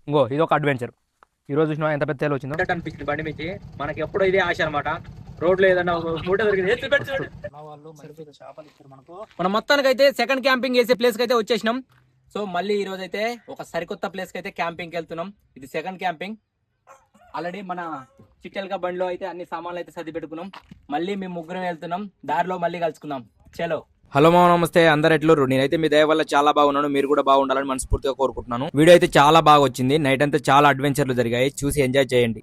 ఇంకో ఇది ఒక అడ్వెంచర్. ఈ రోజు చూసినా ఎంత పెద్ద తేలు వచ్చిందో అనిపించింది బండి నుంచి. మనకి ఎప్పుడో ఇదే ఆశ అనమాట. రోడ్లో ఏదన్నా మూట దొరికింది. మనం మొత్తానికి అయితే సెకండ్ క్యాంపింగ్ చేసే ప్లేస్ కి అయితే వచ్చేసినాం. సో మళ్ళీ ఈ రోజు అయితే ఒక సరికొత్త ప్లేస్ కి అయితే క్యాంపింగ్ వెళ్తున్నాం. ఇది సెకండ్ క్యాంపింగ్. ఆల్రెడీ మన చిట్టెల్గా బండిలో అయితే అన్ని సామాన్లు అయితే సర్ది పెట్టుకున్నాం. మళ్ళీ మేము ముగ్గురం వెళ్తున్నాం. దారిలో మళ్ళీ కలుసుకుందాం. చలో. హలో మా నమస్తే, అందరు ఎట్లుర్రు? నేనైతే మీ దయ వల్ల చాలా బాగున్నాను. మీరు కూడా బాగుండాలని మనస్ఫూర్తిగా కోరుకుంటున్నాను. వీడియో అయితే చాలా బాగా వచ్చింది. నైట్ అంతా చాలా అడ్వెంచర్లు జరిగాయి. చూసి ఎంజాయ్ చేయండి.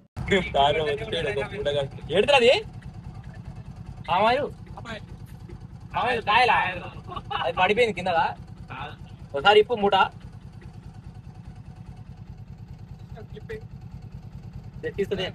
అది పడిపోయింది కిందగా. ఒకసారి ఇప్పు మూట తీస్తుంది.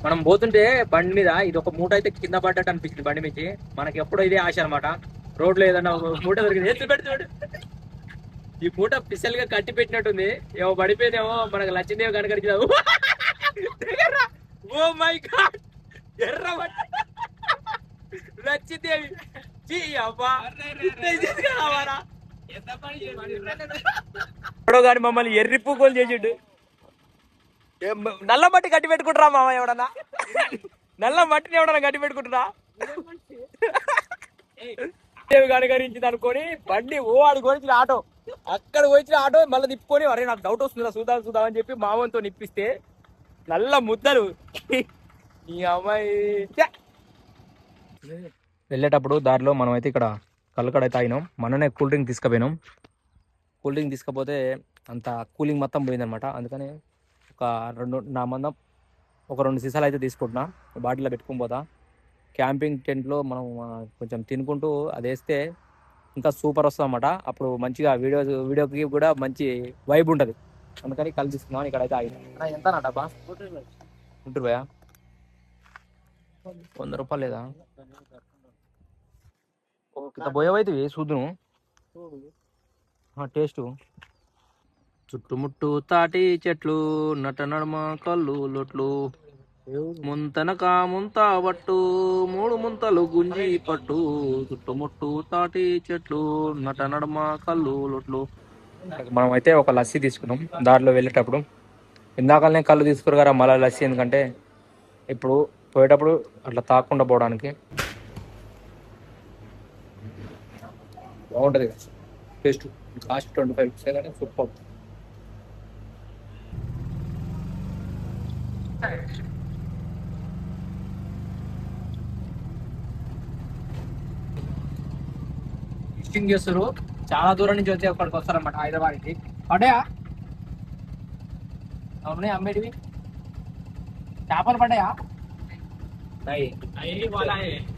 మనం పోతుంటే బండి మీద ఇది ఒక మూట అయితే కింద పడ్డట్టు అనిపించింది బండి నుంచి. మనకి ఎప్పుడో ఇదే ఆశ అనమాట. రోడ్లో ఏదన్నా మూట దొరికింది. ఈ మూట స్పెషల్ గా కట్టి పెట్టినట్టుంది. ఏమో పడిపోయిందేమో, మనకు లక్ష్మీదేవి కనకరించావు. ఓ మై గాడ్, ఎర్ర లక్ష్మీదేవి గాని మమ్మల్ని ఎర్రి పూకోలు చేసిండు. నల్ల మట్టి కట్టి పెట్టుకుంటారా మామ? ఎవడన్నా నల్ల మట్టిని ఎవడన్నా కట్టి పెట్టుకుంటున్నా? దేవి కనకరించింది అనుకొని బండి ఆడికి వచ్చిన ఆటో, అక్కడ వచ్చిన ఆటో మళ్ళీ తిప్పుకొని, అరే నాకు డౌట్ వస్తుందా చూద్దాం అని చెప్పి మామతో నిప్పిస్తే నల్ల ముద్దలు. ఈ అమ్మాయి వెళ్ళేటప్పుడు దారిలో మనం అయితే ఇక్కడ కళ్ళకడ తాగినాం. మననే కూల్ డ్రింక్ తీసుకుపోయినాం. కూల్ డ్రింక్ తీసుకపోతే అంత కూలింగ్ మొత్తం పోయిందనమాట. అందుకని ఒక రెండు సీసాలు అయితే తీసుకుంటున్నా, బాటిల్లో పెట్టుకుని పోతా. క్యాంపింగ్ టెంట్లో మనం కొంచెం తినుకుంటూ అది వేస్తే ఇంకా సూపర్ వస్తుంది అన్నమాట. అప్పుడు మంచిగా వీడియోకి కూడా మంచి వైబ్ ఉంటుంది. అందుకని కలిసి తీసుకున్నాను. ఇక్కడైతే ఆగిన ఎంత నా డబ్బా? 100 రూపాయా? 100 రూపాయలు లేదా? ఇంత పోయేవైతే చూద్దును టేస్ట్. చుట్టుముట్టు తాటి చెట్లు, నట నడుమ కళ్ళు లొట్లు, ముంతనక ముంత పట్టు, 3 ముంతలు గుంజి పట్టు, చుట్టుముట్టు తాటి చెట్లు, నట నడుమ కళ్ళు లొట్లు. మనం అయితే ఒక లస్సీ తీసుకున్నాం దారిలో వెళ్ళేటప్పుడు. ఇందాకనే కళ్ళు తీసుకురు కదా, మళ్ళీ లస్సీ ఎందుకంటే ఇప్పుడు పోయేటప్పుడు అట్లా తాకుండా పోవడానికి బాగుంటుంది. టేస్ట్ కాస్ట్ 25 రూపీస్ కానీ సూపర్. ఫిషింగ్ చేస్తారు, చాలా దూరం నుంచి వచ్చి అక్కడికి వస్తారన్నమాట హైదరాబాద్కి. పడ్డాయా? అవునే అమ్మేటివి చేపలు పడ్డాయా?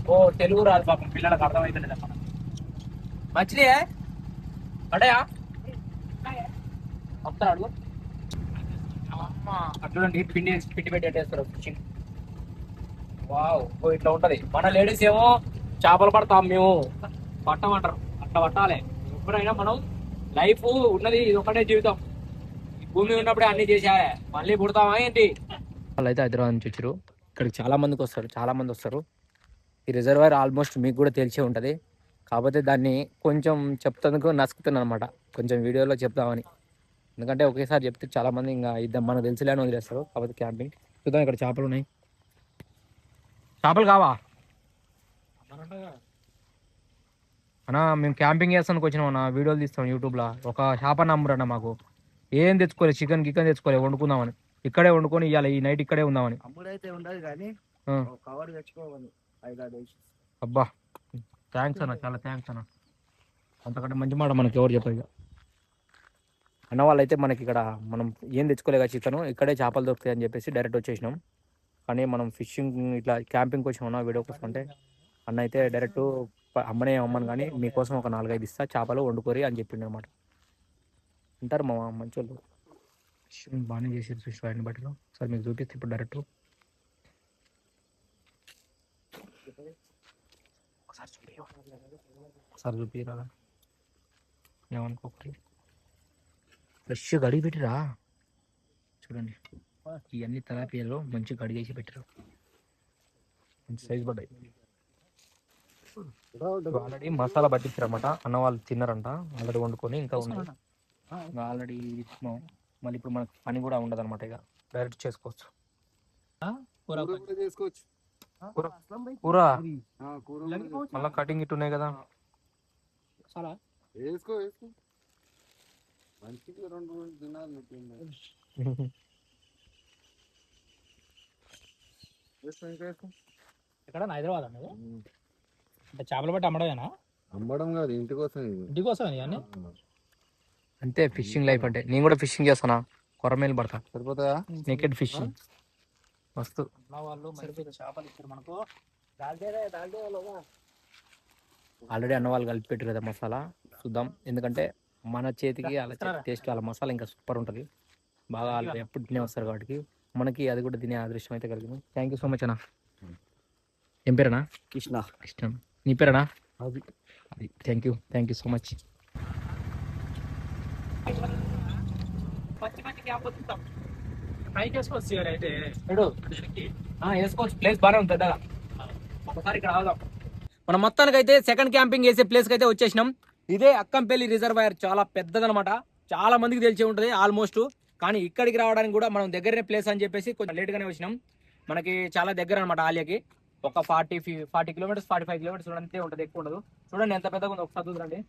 ఓ తెలుగు రాదు పాపం, పిల్లలకు అర్థమవుతుంది అన్నమాట. మంచిదే పడ్డాయా? వస్తాడు అట్లా పిండి పెట్టేస్తారు ఫిషింగ్. వావ్, ఇట్లా ఉంటది. మన లేడీస్ ఏమో చేపలు పడతాం, మేము పట్టమంటారు. అట్లా పట్టాలి. ఎప్పుడైనా మనం లైఫ్ ఉన్నది ఇది ఒకటే జీవితం. భూమి ఉన్నప్పుడే అన్ని చేసాయే, మళ్ళీ పుడతామా ఏంటి? వాళ్ళు అయితే హైదరాబాద్ నుంచి వచ్చారు. ఇక్కడికి చాలా మంది వస్తారు. ఈ రిజర్వాయర్ ఆల్మోస్ట్ మీకు కూడా తెలిసే ఉంటుంది. కాకపోతే దాన్ని కొంచెం చెప్తానికి నసుకుతున్నాను అనమాట, కొంచెం వీడియోలో చెప్తామని. ఎందుకంటే ఒకేసారి చెప్తే చాలా మంది ఇంకా ఇద్దాం మనకు తెలిసిలేని వదిలేస్తారు. కాకపోతే క్యాంపింగ్ చూద్దాం. ఇక్కడ చేపలు ఉన్నాయి. చేపలు కావా అన్నా? మేము క్యాంపింగ్ చేస్తానికి వచ్చినాం అన్న, వీడియోలు తీస్తాం యూట్యూబ్లో. ఒక చేప నంబర్ అన్న మాకు. ఏం తెచ్చుకోలేదు, చికెన్ తెచ్చుకోలేదు, వండుకుందామని. ఇక్కడే వండుకొని ఇవ్వాలి, ఈ నైట్ ఇక్కడే ఉందామని. అబ్బా థ్యాంక్స్ అన్న, చాలా థ్యాంక్స్ అన్న. అంతకంటే మంచి మాట మనకి ఎవరు చెప్పారు. అన్న వాళ్ళైతే మనకి ఇక్కడ మనం ఏం తెచ్చుకోలేక చికెన్, ఇక్కడే చేపలు దొరుకుతాయి అని చెప్పేసి డైరెక్ట్ వచ్చేసినాం. కానీ మనం ఫిషింగ్ ఇట్లా క్యాంపింగ్కి వచ్చినాం వీడియో కోసం అంటే, అన్న అయితే డైరెక్ట్ అమ్మను కానీ మీకోసం ఒక 4-5 ఇస్తా, చేపలు వండుకోరి అని చెప్పిండు అనమాట. అంటారు మా మంచి వాళ్ళు. బాగానే చేసారు ఫిష్ ఫ్రైని బట్టిలో. సార్ మీకు చూపిస్తే ఇప్పుడు డైరెక్ట్ ఒకసారి చూపిరా ఏమనుకోకటి ఫ్రెష్ గడిగి పెట్టిరా చూడండి ఇవన్నీ తలాపియాలో మంచి గడిగేసి పెట్టారు సైజ్ పడ్డాయి ఆల్రెడీ మసాలా పట్టించారన్నమాట అన్న వాళ్ళు తిన్నారంట ఆల్రెడీ వండుకొని ఇంకా ఉన్నాయి ఆల్రెడీ ఇస్తున్నాం మళ్ళీ ఇప్పుడు మనకు పని కూడా ఉండదు అనమాట ఇక డైరెక్ట్ చేసుకోవచ్చు కూర మళ్ళీ కటింగ్ ఇటు ఉన్నాయి కదా ఇక్కడ హైదరాబాద్ అన్నది అంటే చేపలు బట్టి అమ్మడమేనా అమ్మడం కాదు ఇంటికోసం ఇంటికోసం ఇవన్నీ అంతే ఫిషింగ్ లైఫ్ అంటే నేను కూడా ఫిషింగ్ చేస్తానా కొరమేలు పడతా సరిపోతాయా నేకెడ్ ఫిషింగ్ మస్తు వాళ్ళు చేపలు ఇచ్చారు మనకు ఆల్రెడీ అన్న వాళ్ళు కలిపి పెట్టారు కదా మసాలా చూద్దాం ఎందుకంటే మన చేతికి అలా టేస్ట్ వాళ్ళ మసాలా ఇంకా సూపర్ ఉంటుంది బాగా వాళ్ళు ఎప్పుడు తినే వస్తారు కాబట్టి మనకి అది కూడా తినే అదృష్టం అయితే కలిగింది థ్యాంక్ యూ సో మచ్ అన్న ఏం పేరేనా కృష్ణ కృష్ణ నీ పేరేనా అది థ్యాంక్ యూ సో మచ్ పైకి వేసుకోవచ్చు అయితే వేసుకోవచ్చు ప్లేస్ బాగానే ఉంది పెద్దగా ఒకసారి ఇక్కడ ఆగుదాం మనం మొత్తానికి అయితే సెకండ్ క్యాంపింగ్ వేసే ప్లేస్కి అయితే వచ్చేసినాం ఇదే అక్కంపల్లి రిజర్వాయర్ చాలా పెద్దదనమాట చాలా మందికి తెలిసే ఉంటుంది ఆల్మోస్ట్ కానీ ఇక్కడికి రావడానికి కూడా మనం దగ్గరనే ప్లేస్ అని చెప్పేసి కొంచెం లేట్గానే వచ్చినాం మనకి చాలా దగ్గర అనమాట ఆలియాకి ఒక 40 కిలోమీటర్స్ 45 కిలోమీటర్స్ అంతే ఉంటుంది ఎక్కువ ఉండదు చూడండి ఎంత పెద్దగా ఉంది ఒకసారి చూడండి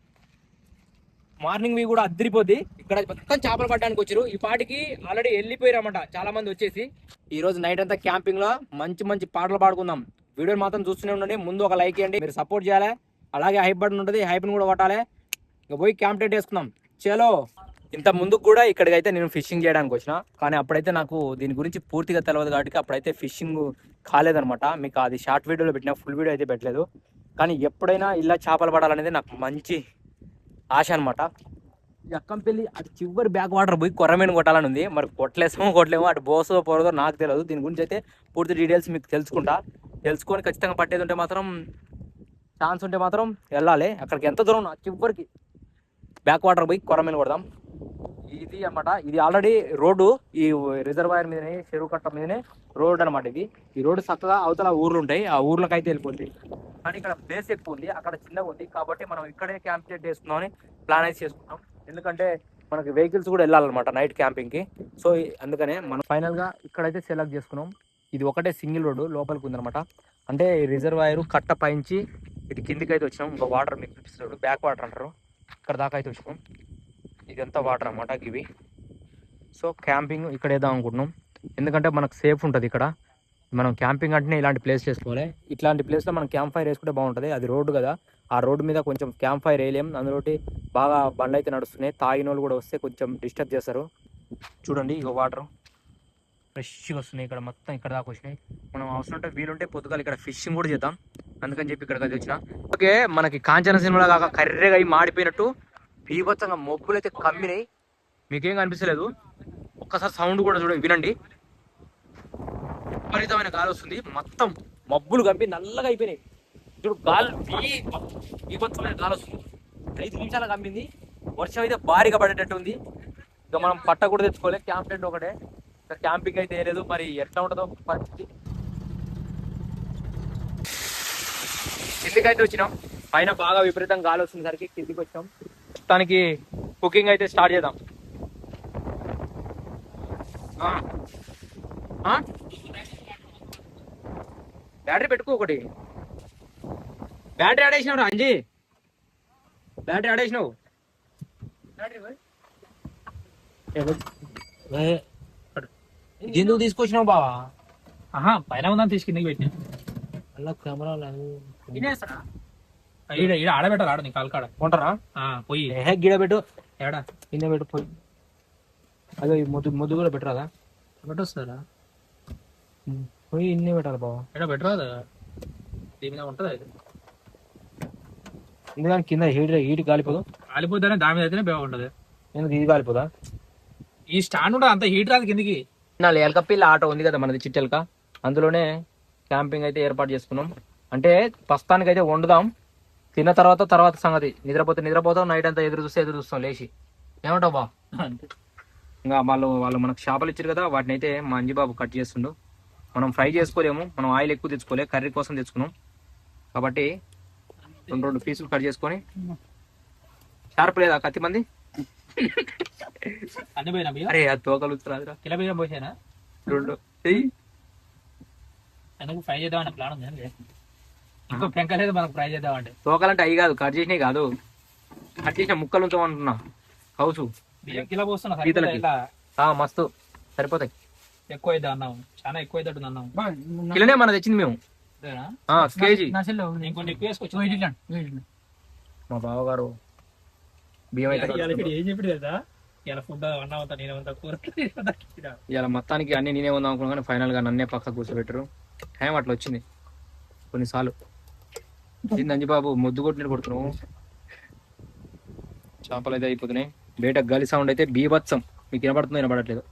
మార్నింగ్ మీ కూడా అద్దరిపోద్ది ఇక్కడ మొత్తం చేపలు పట్టడానికి వచ్చారు ఈ పాటికి ఆల్రెడీ వెళ్ళిపోయారన్నమాట చాలా మంది వచ్చేసి ఈ రోజు నైట్ అంతా క్యాంపింగ్ లో మంచి మంచి పాటలు పాడుకుందాం వీడియోని మాత్రం చూస్తూనే ఉండండి ముందు ఒక లైక్ ఇవ్వండి మీరు సపోర్ట్ చేయాలి అలాగే హైప్ బటన్ ఉంటుంది హైప్ని కూడా కొట్టాలి ఇక పోయి క్యాంప్ టెంట్ వేసుకుందాం చలో ఇంత ముందుకు కూడా ఇక్కడికైతే నేను ఫిషింగ్ చేయడానికి వచ్చిన కానీ అప్పుడైతే నాకు దీని గురించి పూర్తిగా తెలియదు కాబట్టి అప్పుడైతే ఫిషింగ్ కాలేదనమాట మీకు అది షార్ట్ వీడియోలో పెట్టిన ఫుల్ వీడియో అయితే పెట్టలేదు కానీ ఎప్పుడైనా ఇలా చేపలు పడాలనేది నాకు మంచి ఆశ అనమాట ఈ అక్కంపల్లి అటు చివరి బ్యాక్ వాటర్ పోయి కొర్రమేను కొట్టాలని ఉంది మరి కొట్టలేమో అటు బోసో పోరదో నాకు తెలియదు దీని గురించి అయితే పూర్తి డీటెయిల్స్ మీకు తెలుసుకొని ఖచ్చితంగా పట్టేది ఉంటే మాత్రం ఛాన్స్ ఉంటే మాత్రం వెళ్ళాలి అక్కడికి ఎంత దూరం చివరికి బ్యాక్ వాటర్ పోయి కొర్రమేను కొడదాం ఇది అన్నమాట ఇది ఆల్రెడీ రోడ్డు ఈ రిజర్వాయర్ మీదనే చెరువు కట్ట మీదనే రోడ్ అనమాట ఇది ఈ రోడ్డు చక్కగా అవతల ఊర్లు ఉంటాయి ఆ ఊర్లకు అయితే వెళ్ళిపోతుంది కానీ ఇక్కడ ప్లేస్ ఎక్కువ ఉంది అక్కడ చిన్నగా ఉంది కాబట్టి మనం ఇక్కడే క్యాంప్ సెట్ చేసుకుందామని ప్లాన్ అయితే చేసుకుంటాం ఎందుకంటే మనకి వెహికల్స్ కూడా వెళ్ళాలన్నమాట నైట్ క్యాంపింగ్కి సో అందుకనే మనం ఫైనల్గా ఇక్కడైతే సెలెక్ట్ చేసుకున్నాం ఇది ఒకటే సింగిల్ రోడ్డు లోపలికి ఉందన్నమాట అంటే రిజర్వాయర్ కట్ట పైంచి ఇటు కిందికి అయితే వచ్చినాం ఇంకా వాటర్ మీకు చూపిస్తున్నాడు బ్యాక్ వాటర్ అంటారు ఇక్కడ దాకా అయితే వచ్చినాం ఇదంతా వాటర్ అన్నమాట ఇవి సో క్యాంపింగ్ ఇక్కడ వేద్దాం అనుకుంటున్నాం ఎందుకంటే మనకు సేఫ్ ఉంటుంది ఇక్కడ మనం క్యాంపింగ్ అంటేనే ఇలాంటి ప్లేస్ చేసుకోవాలి ఇట్లాంటి ప్లేస్లో మనం క్యాంప్ ఫైర్ వేసుకుంటే బాగుంటుంది అది రోడ్డు కదా ఆ రోడ్డు మీద కొంచెం క్యాంప్ ఫైర్ వేయలేం అందులోటి బాగా బండ్లు అయితే నడుస్తున్నాయి తాగిన వాళ్ళు కూడా వస్తే కొంచెం డిస్టర్బ్ చేస్తారు చూడండి ఇక వాటర్ ఫ్రెష్గా వస్తున్నాయి ఇక్కడ మొత్తం ఇక్కడ దాకా వచ్చినాయి మనం అవసరం ఉంటే వీలుంటే పొద్దుగాలు ఇక్కడ ఫిషింగ్ కూడా చేద్దాం అందుకని చెప్పి ఇక్కడికి వచ్చిన ఓకే మనకి కాంచన సినిమాలో కాక కర్రెగా అయి మాడిపోయినట్టు బీభత్సంగా మబ్బులు అయితే కమ్మినాయి మీకేం కనిపిస్తలేదు ఒక్కసారి సౌండ్ కూడా చూడండి వినండి విపరీతమైన గాలి వస్తుంది మొత్తం మబ్బులు కమ్మి నల్లగా అయిపోయినాయి చూడు గాలి బీభత్సమైన గాలి వస్తుంది 5 నిమిషాలు కమ్మింది వర్షం అయితే భారీగా పడేటట్టు ఉంది ఇక మనం పట్ట కూడా తెచ్చుకోవాలి క్యాంప్ టెంట్ ఒకటే క్యాంపింగ్ అయితే వేయలేదు మరి ఎట్లా ఉంటుందో పరిస్థితి కిందికి అయితే వచ్చినాం పైన బాగా విపరీతంగా గాలి వస్తుంది సరికి కిందికి వచ్చాం మొత్తానికి కుకింగ్ అయితే స్టార్ట్ చేద్దాం బ్యాటరీ పెట్టుకో ఒకటి బ్యాటరీ ఆడేసినావు అంజీ బ్యాటరీ ఆడేసినావు ఎందుకు తీసుకొచ్చినావు బావా పైన ఉందని తీసుకుందికి పెట్టినా అలా కెమెరా ఈడ ఆడబెట్టాలి ఆడ నీ కాలకాడ కొంటారా పోయి గిడ పెట్టు ఏడా కింద పెట్టు పోయి అదే ముద్దు కూడా పెట్టరాదా పెట్టొస్తారా పోయి ఇన్ని పెట్టాలి బావా ఏడా పెట్టరాదా దీని మీద ఉంటుంది అది ఎందుకని కింద హీట్ కాలిపోదు కాలిపోతేనే దాని మీద అయితేనే బాగుంటది ఎందుకు ఇది కాలిపోదా ఈ స్టాండ్ ఉంటుంది అంత హీట్ రాదు కిందికి ఎలకపిల్ల ఆటో ఉంది కదా మనది చిట్టెలక అందులోనే క్యాంపింగ్ అయితే ఏర్పాటు చేసుకున్నాం అంటే ప్రస్తుతానికి అయితే వండుదాం, తిన్న తర్వాత తర్వాత సంగతి. నిద్రపోతాం, నైట్ అంతా ఎదురు చూస్తాం లేచి. ఏమంటావు బా? ఇంకా వాళ్ళు మనకు చేపలు ఇచ్చారు కదా, వాటిని అయితే మా అంజిబాబు కట్ చేస్తుండు. మనం ఫ్రై చేసుకోలేము, మనం ఆయిల్ ఎక్కువ తెచ్చుకోలే, కర్రీ కోసం తెచ్చుకున్నాం కాబట్టి రెండు పీసులు కట్ చేసుకొని. షార్ప్ లేదా కత్తి మంది? అన్ని పోయినా అరే అది తోకలు రాదురా. కిలో బియ్యం పోసానా రెండు చెయ్యి. ఎందుకు ఫ్రై చేద్దామని ప్లాన్ ఉంది. ఇంకో పెంక లేదు మనకు ఫ్రై చేద్దామంటే. తోకలంటే అవి కాదు, కట్ చేసినవి కాదు, కట్ చేసిన ముక్కలు ఉంచామంటున్నా. కౌసు బియ్యం కిలో పోస్తున్నా పీతలకి. ఇట్లా మస్తు సరిపోతాయి. ఎక్కువ అవుతా అన్నాం, చాలా ఎక్కువ అవుతాడు అన్నాం. కిలోనే మన తెచ్చింది మేము, కేజీ. నేను కొన్ని ఎక్కువ వేసుకొచ్చి మా బావగారు బియ్యం అయితే ఏం చెప్పాడు కదా, ఇలా ఫుడ్ అన్నా అవుతా నేను అంతా కూర. ఇలా మొత్తానికి అన్ని నేనే ఉందాం అనుకున్నా కానీ ఫైనల్ గా నన్నే పక్క కూర్చోబెట్టరు. టైం అట్లా వచ్చింది కొన్నిసార్లు. ఏంది అంజిబాబు ముద్దు కొట్టినట్టు కొడుతున్నావు? చేపలు అయితే అయిపోతున్నాయి. బయట గాలి సౌండ్ అయితే బీభత్సం, మీకు వినపడుతుందో వినపడట్లేదు.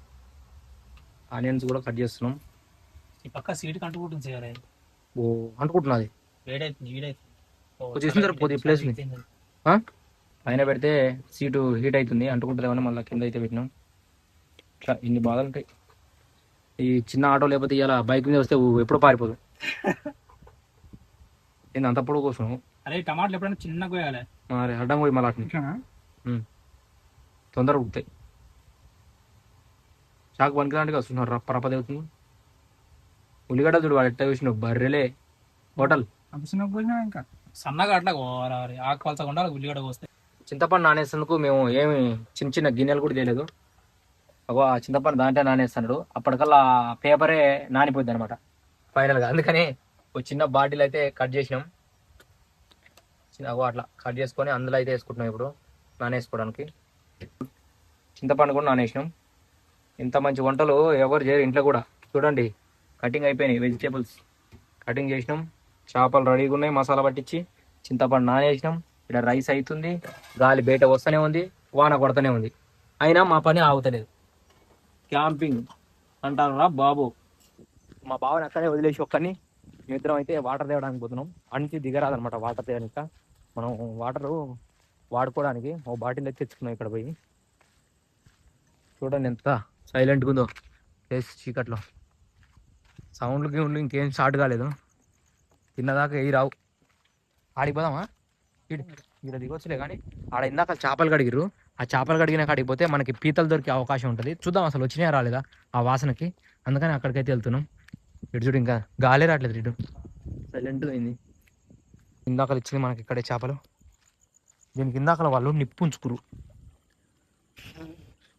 ఆనియన్స్ కూడా కట్ చేస్తున్నాం. ఈ పక్క సీట్ కంటుకుంటుంది చేయాలి. ఓ అంటుకుంటున్నది, వేడైతుంది వచ్చేసిన తర్వాత ప్లేస్ పైన పెడితే సీటు హీట్ అవుతుంది, అంటుకుంటుందేమని మళ్ళీ కింద అయితే పెట్టినాం. ఇట్లా ఇన్ని బాధలు ఉంటాయి. ఈ చిన్న ఆటో లేకపోతే ఇలా బైక్ మీద వస్తే ఎప్పుడు పారిపోదు. ఏంది అంత పొడుగు కోసం? అరే టమాటాలు ఎప్పుడైనా చిన్నగా కోయాలి, మరి అడ్డం పోయి మళ్ళీ అట్లా తొందరగా ఉడుకుతాయి. చాకు పనికిలాంటివి వస్తున్నారు, పరపదేవుతుంది. ఉల్లిగడ్డ చూడు వాడు ఎట్లా చూసిన బర్రెలే హోటల్. ఇంకా సన్నగా అట్లా కోవాలి, ఆకు పలసగా ఉండాలి. ఉల్లిగడ్డ కోస్తే చింతపండు నానేసేందుకు మేము ఏమి చిన్న చిన్న గిన్నెలు కూడా తెలియదు. అగో ఆ చింతపండు దాంట్లో నానేస్తున్నాడు, అప్పటికల్లా పేపరే నానిపోద్ది అనమాట ఫైనల్గా. అందుకని ఒక చిన్న బాటిల్ అయితే కట్ చేసినాం. అగో అట్లా కట్ చేసుకొని అందులో అయితే వేసుకుంటున్నాం ఇప్పుడు నానేసుకోవడానికి. చింతపండు కూడా నానేసినాం. ఇంత మంచి వంటలు ఎవరు చేయరు ఇంట్లో కూడా. చూడండి కటింగ్ అయిపోయినాయి, వెజిటేబుల్స్ కటింగ్ చేసినాం, చేపలు రెడీగా ఉన్నాయి, మసాలా పట్టించి చింతపండు నానేసినాం. ఇక్కడ రైస్ అవుతుంది, గాలి బయట వస్తూనే ఉంది, వాన కొడతానే ఉంది, అయినా మా పని ఆగుతలేదు. క్యాంపింగ్ అంటారా బాబు? మా బావని అక్కడే వదిలేసి ఒక్కని మేమిద్దరం అయితే వాటర్ తేవడానికి పోతున్నాం. అనికి దిగరాదనమాట వాటర్ తేయడానికి. మనం వాటరు వాడుకోవడానికి ఓ బాటిల్ అయితే తెచ్చుకున్నాం ఇక్కడ పోయి. చూడండి ఎంత సైలెంట్గా ఉందో ప్లేస్ చీకట్లో. సౌండ్లకి ఉండి ఇంకేం స్టార్ట్ కాలేదు, తిన్నదాకా ఏ రావు. ఆడిపోదామా? ఇక్కడ దిగొచ్చులే కానీ ఆడ ఇందాక చేపలు కడిగిరు, ఆ చేపలు కడిగిన కాడికి పోతే మనకి పీతలు దొరికే అవకాశం ఉంటుంది. చూద్దాం అసలు వచ్చినాయా రాలేదా ఆ వాసనకి, అందుకని అక్కడికైతే వెళ్తున్నాం. ఇటు చూడు ఇంకా గాలే రావట్లేదు, ఇటు సైలెంట్గా అయింది. ఇందాకలు ఇచ్చింది మనకి ఇక్కడే చేపలు. దీనికి ఇందాకల వాళ్ళు నిప్పుంచుకురు,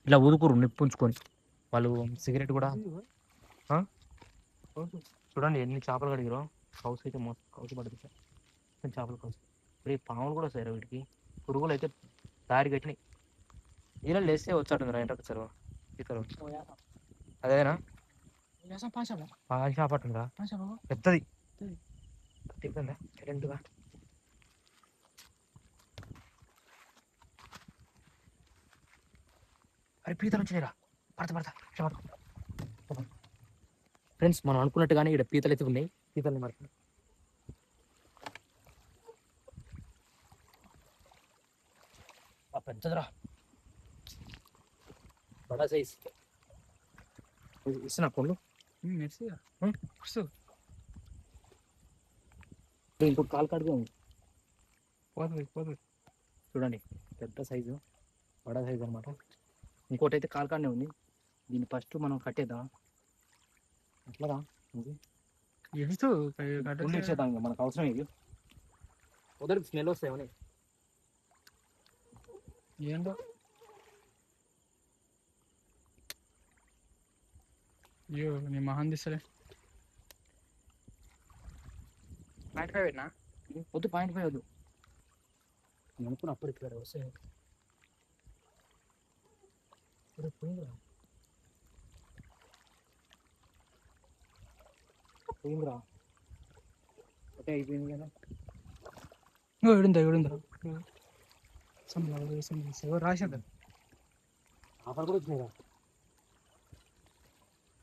ఇలా ఊదుకురు నిప్పుంచుకొని వాళ్ళు. సిగరెట్ కూడా చూడండి ఎన్ని చేపలు కడిగిరో. కౌసు అయితే మొత్తం కౌసు పడుతుంది, చేపలు కౌసు. ఇప్పుడు ఈ పాములు కూడా వస్తాయి వీటికి, పురుగులు అయితే దారి కట్టినాయి. ఇలా లేస్తే వచ్చాడు ఏంటో సార్ ఇతరు. అదేనా పాషా పట్టుందా పెద్దది తిప్పిందా కరెంటుగా. అరే పీతలు వచ్చినాయిరా, పడతా ఫ్రెండ్స్. మనం అనుకున్నట్టుగానే ఇక్కడ పీతలు అయితే ఉన్నాయి, పీతల్ని మరి పెద్దదిరా, బడా సైజ్. ఇస్తున్నా కొళ్ళు ఇంకోటి కాలు కాడుగా ఉంది, పోతుంది చూడండి. పెద్ద సైజు, బడా సైజు అనమాట. ఇంకోటి అయితే కాలు కాడనే ఉంది. దీన్ని ఫస్ట్ మనం కట్టేద్దాం. ఎట్లారా ఇచ్చేద్దాం, ఇంకా మనకు అవసరం ఇది. ఉదరికి స్మెల్ వస్తాయని ఏంటో. అయ్యో నీ మహాన్ తీసలే. పాయింట్ 5 పెట్టినా వద్దు, పాయింట్ 5 వద్దు అనుకున్న. అప్పుడు ఇక్కడ వస్తాయి పోయిందిరా, ఒకటే అయిపోయింది కదా. ఎవడుందా రాశాడు. ఆఫర్ కూడా వచ్చినాయిరా,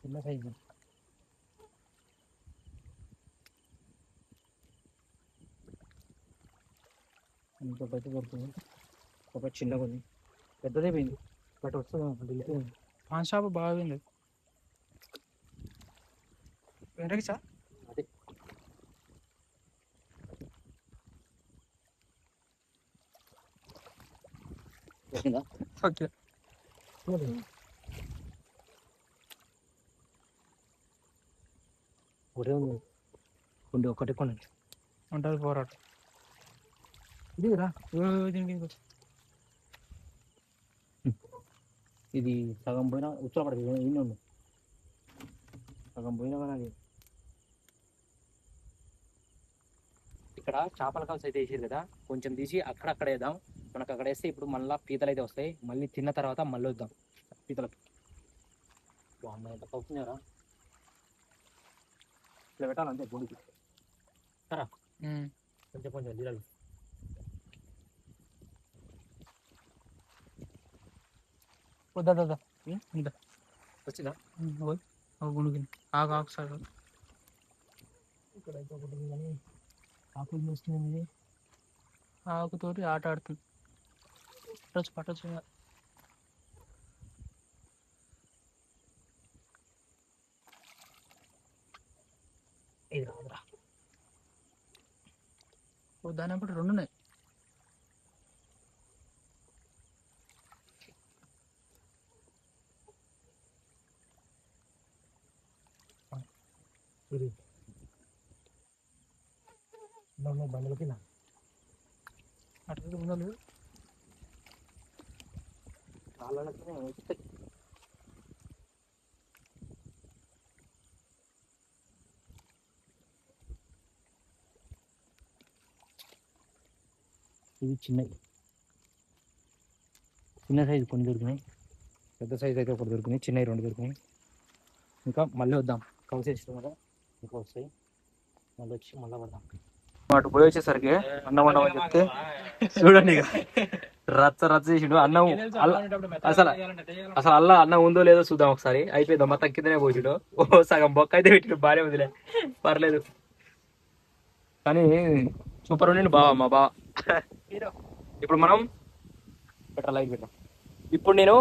చిన్న సైజు. ఇంకో పెద్ద పడుతుంది, ఒక చిన్నగా ఉంది, పెద్దదే పోయింది బట్ వస్తుంది. మా షాప్ బాగుంది వెనక్కి సార్. అదే వచ్చిందా? ఓకే ఒకటే ఉంది, కొన్ని ఒకటి కొన్ని ఉంటుంది పోరాటం. ఇది రా. దీనికి ఇది సగం పోయినా ఉత్తర పడదు, ఇన్ని ఉంది సగం పోయినా కానీ అది. ఇక్కడ చేపల కాల్స్ అయితే వేసారు కదా, కొంచెం తీసి అక్కడక్కడ వేద్దాం. మనకు అక్కడ వేస్తే ఇప్పుడు మళ్ళీ పీతలు అయితే వస్తాయి, మళ్ళీ తిన్న తర్వాత మళ్ళీ వద్దాం పీతలకు. అమ్మాయి ఎంత అవుతున్నారా ఇట్లా పెట్టాలంటే బొడికి సరా కొంచెం కొంచెం నీళ్ళు వద్దా వచ్చిందా? గుణుకి ఆకు ఆకు సార్. ఇక్కడ అయితే ఒకటి ఉంది కానీ ఆకులు చూస్తుంది. ఆకుతోటి ఆట ఆడుతుంది. పట్టొచ్చు ఇది రాదురా. దాని అప్పుడు రెండు ఉన్నాయి. ఇది బండ్లకి నా అటు ఉండాలి. కాళ్ళకి వస్తాయి. ఇది చిన్నది, చిన్న సైజు కొన్ని దొరికినాయి, పెద్ద సైజు అయితే ఒకటి దొరికినాయి, చిన్నవి రెండు దొరికినాయి. ఇంకా మళ్ళీ వద్దాం, కౌసేస్తాం కదా ఇంకా వస్తాయి, మళ్ళీ వచ్చి మళ్ళీ పడదాం. అటు పోయి వచ్చేసరికి అన్నం అన్నం అని చెప్తే చూడండి ఇక రచ్చ రచ్చ చేసిండు అన్నం. అసలు అసలు అల్లా అన్నం ఉందో లేదో చూద్దాం ఒకసారి. అయిపోయిందా మొత్తం కిందనే పోసిడు, ఓ సగం బొక్క అయితే పెట్టిడు, బాగానే వదిలే పర్లేదు. కానీ సూపర్ ఉండండి బావా మా బావ. ఇప్పుడు మనం లైట్ పెట్టాం. ఇప్పుడు నేను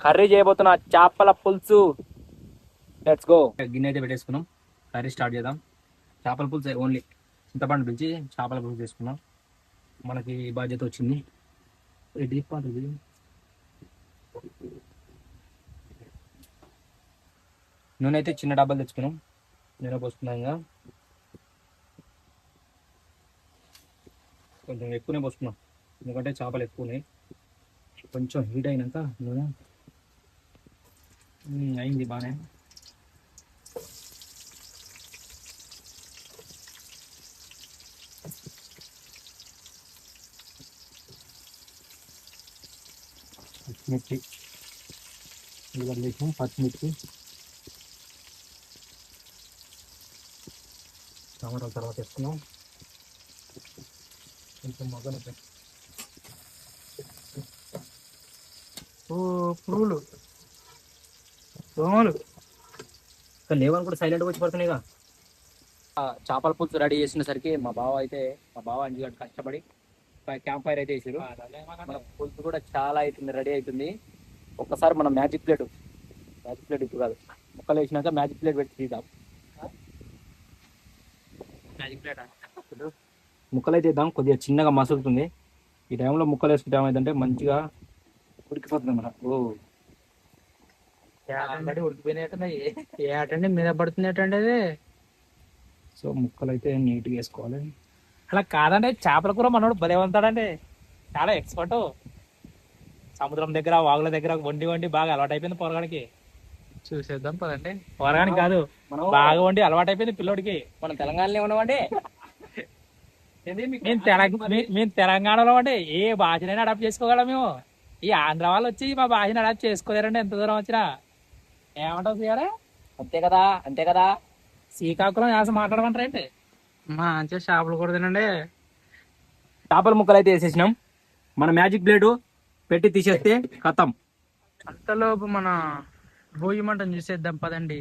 కర్రీ చేయబోతున్నా చేపల పులుసు. Let's go. గిన్నె అయితే పెట్టేసుకున్నాం, కర్రీ స్టార్ట్ చేద్దాం. చేపల పులుసు ఓన్లీ చింతపండు పిలిచి చేపల పులుసు చేసుకున్నాం. మనకి బాధ్యత వచ్చింది. నూనె అయితే చిన్న డబ్బాలు తెచ్చుకున్నాం, నూనె పోసుకున్నాం. ఇంకా కొంచెం ఎక్కువనే పోసుకున్నాం ఎందుకంటే చేపలు ఎక్కువ ఉన్నాయి. కొంచెం హీట్ అయినాక నూనె అయింది బాగానే. పచ్చిమిర్చి ఉల్లిగడ్డ వేసాం, పచ్చిమిర్చి టమాటాల తర్వాత వేసుకున్నాం. కొంచెం మగ్గన పురుగులు దోమలు లేవని కూడా సైలెంట్గా వచ్చి పడుతున్నాయిగా. చేపల పులుసు రెడీ చేసినసరికి మా బావ అంజిగాడు కష్టపడి క్యాంప్ ఫైర్ అయితే వేసారు. మన పులుసు కూడా చాలా అవుతుంది, రెడీ అవుతుంది. ఒక్కసారి మనం మ్యాజిక్ ప్లేట్ ఇప్పుడు కాదు, ముక్కలు వేసినాక మ్యాజిక్ ప్లేట్ పెట్టి తీద్దాం. ముక్కలు అయితే ఇద్దాం, కొద్దిగా చిన్నగా మసులుతుంది. ఈ టైంలో ముక్కలు వేసుకుంటే ఏమైందంటే మంచిగా ఉడికిపోతుంది మన. ఉడికిపోయినట్టున్నాయి. ఏటండి మీద పడుతున్నట్టండి అది. సో ముక్కలు అయితే నీట్గా వేసుకోవాలి. అలా కాదండి, చేపల కూర మనోడు భలే ఉంటాడండి, చాలా ఎక్స్పర్ట్. సముద్రం దగ్గర వాగుల దగ్గర వండి బాగా అలవాటు అయిపోయింది పోరగానికి. చూసేద్దాం పదండి. పోరగానికి కాదు, బాగా వండి అలవాటు అయిపోయింది పిల్లోడికి. మనం తెలంగాణలో ఉన్నామండి, మేము తెలంగాణలో అంటే ఏ భాషనైనా అడాప్ట్ చేసుకోగలం మేము. ఈ ఆంధ్ర వాళ్ళు వచ్చి మా భాషను అడాప్ట్ చేసుకోలేరండి ఎంత దూరం వచ్చినా. ఏమంటావు సీఆర్? అంతే కదా. శ్రీకాకుళం యాస మాట్లాడమంటారండి. మంచిగా చేపలు కూడా తినండి. చేపల ముక్కలు అయితే వేసేసినాం. మన మ్యాజిక్ ప్లేటు పెట్టి తీసేస్తే ఖతం. అంతలోపు మన భోగి మంటను చూసేద్దాం పదండి.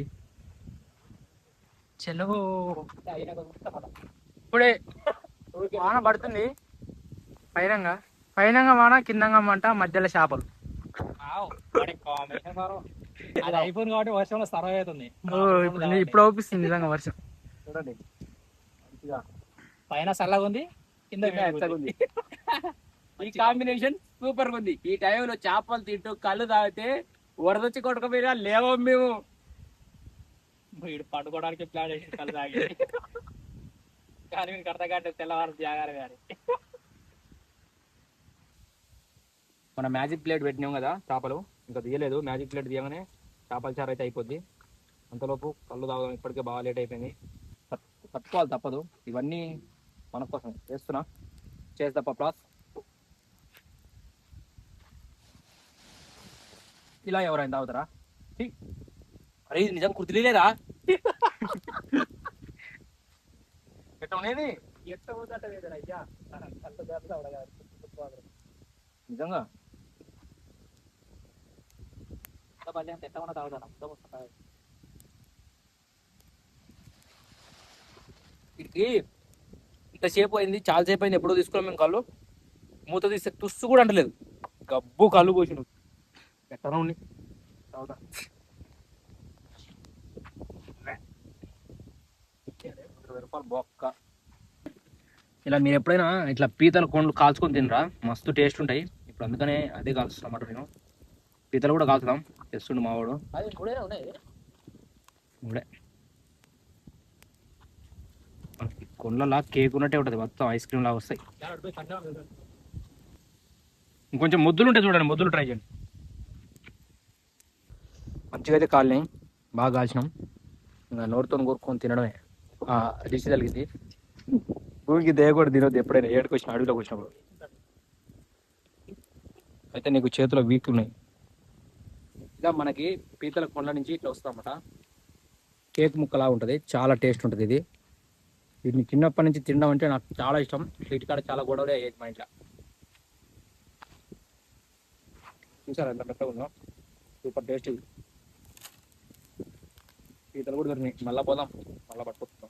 చెలో ఇప్పుడే వాన పడుతుంది, పైన వాన కిందంగా మంట మధ్యలో చేపలు. అది అయిపోయింది కాబట్టి వర్షంలో సర్వ్ అవుతుంది. ఇప్పుడు అవుపిస్తుంది నిజంగా వర్షం. చూడండి మంచిగా పైన చల్లగా ఉంది, కింద మెత్తగా ఉంది. ఈ కాంబినేషన్ సూపర్ గా ఉంది. ఈ టైంలో చేపలు తింటూ కళ్ళు తాగితే వరదొచ్చి కొట్టుకపోయినా లేవం మేము. వీడు పట్టుకోవడానికి ప్లాన్ చేసి కళ్ళు తాగి కానీ మీకు అర్థం కాదు తెల్లవారు జాగాలి కానీ. మన మ్యాజిక్ ప్లేట్ పెట్టినాం కదా చేపలు, ఇంకా తీయలేదు. మ్యాజిక్ ప్లేట్ తీయగానే చేపల చారు అయితే అయిపోద్ది. అంతలోపు కళ్ళు తాగుదాం, ఇప్పటికే బాగా లేట్ అయిపోయింది. తట్టుకోవాలి తప్పదు. ఇవన్నీ మన కోసం చేస్తున్నా, చేస్తా ప్లాస్. ఇలా ఎవరైనా తాగుతారా? ఛీ! అరే ఇది నిజం కుర్తిలేదా? ఎట్లా ఉండేది? ఎట్ట పోతుంట లేదురా అయ్యా, నిజంగా అంత ఎట్ట ఉన్నా తాగుతాను. వీటికి ఇంతసేపు అయింది, చాలా సేపు అయింది. ఎప్పుడో తీసుకున్నాం మేము కళ్ళు. మూత తీస్తే తుస్సు కూడా అంటలేదు. గబ్బు కళ్ళు పోసిన ఎట్టనా ఉంది. తాగుతా. 20 రూపాయలు బొక్క. ఇలా మీరు ఎప్పుడైనా ఇట్లా పీతల కొండలు కాల్చుకొని తినరా? మస్తు టేస్ట్ ఉంటాయి. ఇప్పుడు అందుకనే అదే కాల్చుతున్నమాట నేను. పీతలు కూడా కాల్చుదాం తెస్తుండు మావాడు. అది మూడేనా ఉన్నాయి. ఇప్పుడే కొండలా కేక్ ఉన్నట్టే ఉంటుంది, మొత్తం ఐస్ క్రీమ్ లాగా వస్తాయి. ఇంకొంచెం ముద్దులు ఉంటాయి చూడండి, ముద్దులు ట్రై చేయండి. మంచిగా అయితే కాలినాయి, బాగా కాల్చినాం. ఇంకా నోరుతో కోరుకొని తినడమే డిష్ కలిగింది. భూమికి దేయ కూడా తినొద్దు ఎప్పుడైనా, ఏడుకు వచ్చిన అడవిలోకి వచ్చినప్పుడు. అయితే నీకు చేతిలో వీక్ ఉన్నాయి. ఇలా మనకి పీతల కొండ నుంచి ఇట్లా వస్తామట. కేక్ ముక్కలా ఉంటుంది, చాలా టేస్ట్ ఉంటుంది ఇది. వీటిని చిన్నప్పటి నుంచి తినడం అంటే నాకు చాలా ఇష్టం. వీటి కాడ చాలా గొడవలే అయ్యేది మా ఇంట్లో. చూసారా ఎంత మెత్తగా ఉందో, సూపర్ టేస్ట్. పీతలు కూడా దొరికినాయి. మళ్ళీ పోదాం, మళ్ళీ పట్టుకొస్తాం.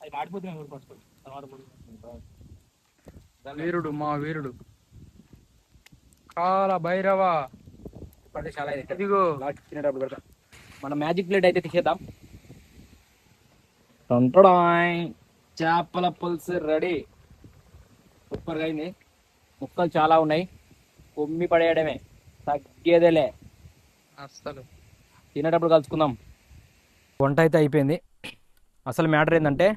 అది మాడిపోతున్నాయి తర్వాత. వీరుడు మా వీరుడు కాల భైరవ. ఇప్పటికే చాలా ఇదిగో లాస్ట్ తినేటప్పుడు పెడతా. మన మ్యాజిక్ ప్లేట్ అయితే తీసేద్దాం. టొంటడాయ్, చేపల పులుసు రెడీ. సూపర్గా అయింది. ముక్కలు చాలా ఉన్నాయి, కొమ్మి పడేయడమే, తగ్గేదేలే. అస్సలు తినేటప్పుడు కలుసుకుందాం. వంట అయితే అయిపోయింది. అసలు మ్యాటర్ ఏంటంటే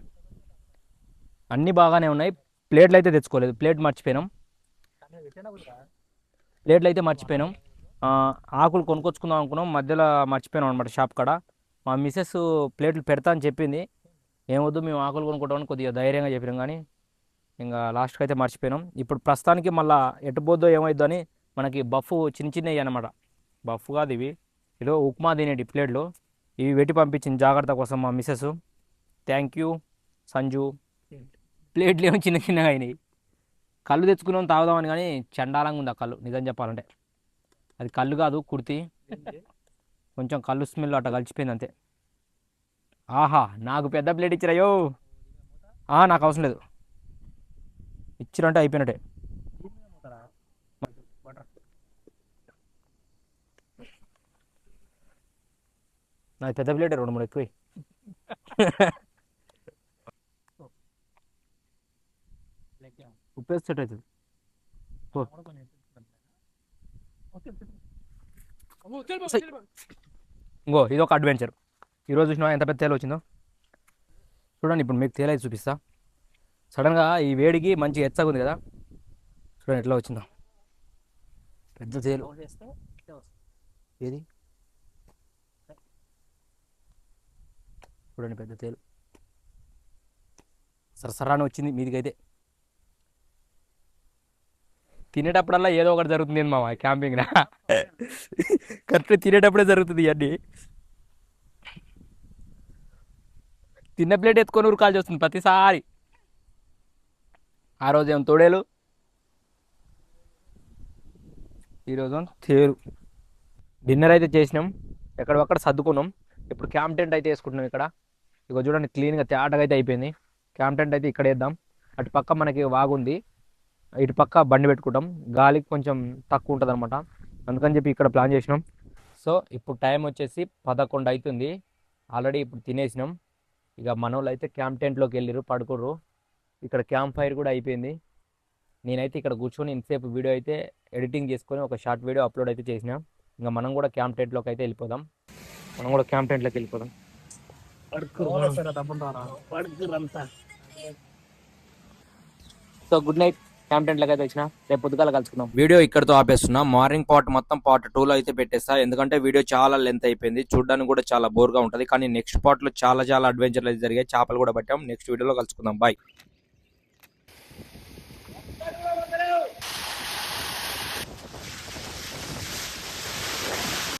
అన్నీ బాగానే ఉన్నాయి, ప్లేట్లు అయితే తెచ్చుకోలేదు. ప్లేట్ మర్చిపోయినాం, ప్లేట్లు అయితే మర్చిపోయినాం. ఆకులు కొనుక్కొచ్చుకుందాం అనుకున్నాం, మధ్యలో మర్చిపోయినాం అనమాట షాప్ కాడ. మా మిసెస్ ప్లేట్లు పెడతా అని చెప్పింది. ఏమొద్దు మేము ఆకులు కొనుక్కోవడానికి కొద్దిగా ధైర్యంగా చెప్పినాం, కానీ ఇంకా లాస్ట్కి అయితే మర్చిపోయినాం. ఇప్పుడు ప్రస్తుతానికి మళ్ళీ ఎటు పోద్దో ఏమైద్దో అని మనకి బఫ్ చిన్న చిన్నవి అనమాట. బఫ్ కాదు ఇవి, ఏదో ఉప్మా తినేటి ప్లేట్లు. ఇవి పెట్టి పంపించింది జాగ్రత్త కోసం మా మిసెస్. Thank you Sanju. ప్లేట్లు ఏమో చిన్న చిన్నగా అయినాయి. కళ్ళు తెచ్చుకున్నాం తాగుదామని, కానీ చండాలంగా ఉంది ఆ కళ్ళు నిజం చెప్పాలంటే. అది కళ్ళు కాదు కుర్తి, కొంచెం కళ్ళు స్మెల్ అట్లా కలిసిపోయింది అంతే. ఆహా, నాకు పెద్ద ప్లేట్ ఇచ్చిరాయో. నాకు అవసరం లేదు, ఇచ్చిరంటే అయిపోయినట్టే. నాకు పెద్ద ప్లేట్ 2-3 ఎక్కువ. ఉప్పు సెట్ అవుతుంది. ఇంకో ఇది ఒక అడ్వెంచర్. ఈరోజు చూసినా ఎంత పెద్ద తేలు వచ్చిందో చూడండి. ఇప్పుడు మీకు తేలు అయితే చూపిస్తా. సడన్గా ఈ వేడికి మంచి ఎచ్చగా ఉంది కదా, చూడండి ఎట్లా వచ్చిందో పెద్ద తేలు. ఏది చూడండి, పెద్ద తేలు సరసరాని వచ్చింది మీదికైతే. తినేటప్పుడల్లా ఏదో ఒకటి జరుగుతుంది మా క్యాంపింగ్ కరెక్ట్ తినేటప్పుడే జరుగుతుంది ఇవన్నీ. తిన్న ప్లేట్ ఎత్తుకొని ఉరకాల్సి వస్తుంది ప్రతిసారి. ఆ రోజు ఏమో తోడేలు, ఈరోజు తేరు. డిన్నర్ అయితే చేసినాం, ఎక్కడొక్కడ సర్దుకున్నాం. ఇప్పుడు క్యాంప్ టెంట్ అయితే వేసుకుంటున్నాం ఇక్కడ. ఇక చూడండి క్లీన్గా తేటగా అయితే అయిపోయింది. క్యాంప్ టెంట్ అయితే ఇక్కడ వేద్దాం. అటు పక్క మనకి వాగుంది, ఇటు పక్క బండి పెట్టుకుంటాం, గాలికి కొంచెం తక్కువ ఉంటుంది అనమాట. అందుకని చెప్పి ఇక్కడ ప్లాన్ చేసినాం. సో ఇప్పుడు టైం వచ్చేసి 11 అవుతుంది. ఆల్రెడీ ఇప్పుడు తినేసినాం. ఇక మనోళ్ళు అయితే క్యాంప్ టెంట్లోకి వెళ్ళిరు, పడుకుర్రు. ఇక్కడ క్యాంప్ ఫైర్ కూడా అయిపోయింది. నేనైతే ఇక్కడ కూర్చొని ఇంతసేపు వీడియో అయితే ఎడిటింగ్ చేసుకొని ఒక షార్ట్ వీడియో అప్లోడ్ అయితే చేసిన. ఇంకా మనం కూడా క్యాంప్ టెంట్లోకి అయితే వెళ్ళిపోదాం. So good night. Camp tent అయితే వచ్చిన, రేపు పొద్దుగాల కలుసుకుందాం. వీడియో ఇక్కడతో ఆపేస్తున్నా. మార్నింగ్ పార్ట్ మొత్తం పార్ట్ 2 లో అయితే పెట్టేస్తా, ఎందుకంటే వీడియో చాలా లెంత్ అయిపోయింది, చూడడానికి కూడా చాలా బోర్ గా ఉంటది. కానీ నెక్స్ట్ పార్ట్ లో చాలా చాలా అడ్వెంచర్లు అయితే జరిగాయి, చేపలు కూడా పట్టాం. నెక్స్ట్ వీడియోలో కలుసుకుందాం. బాయ్.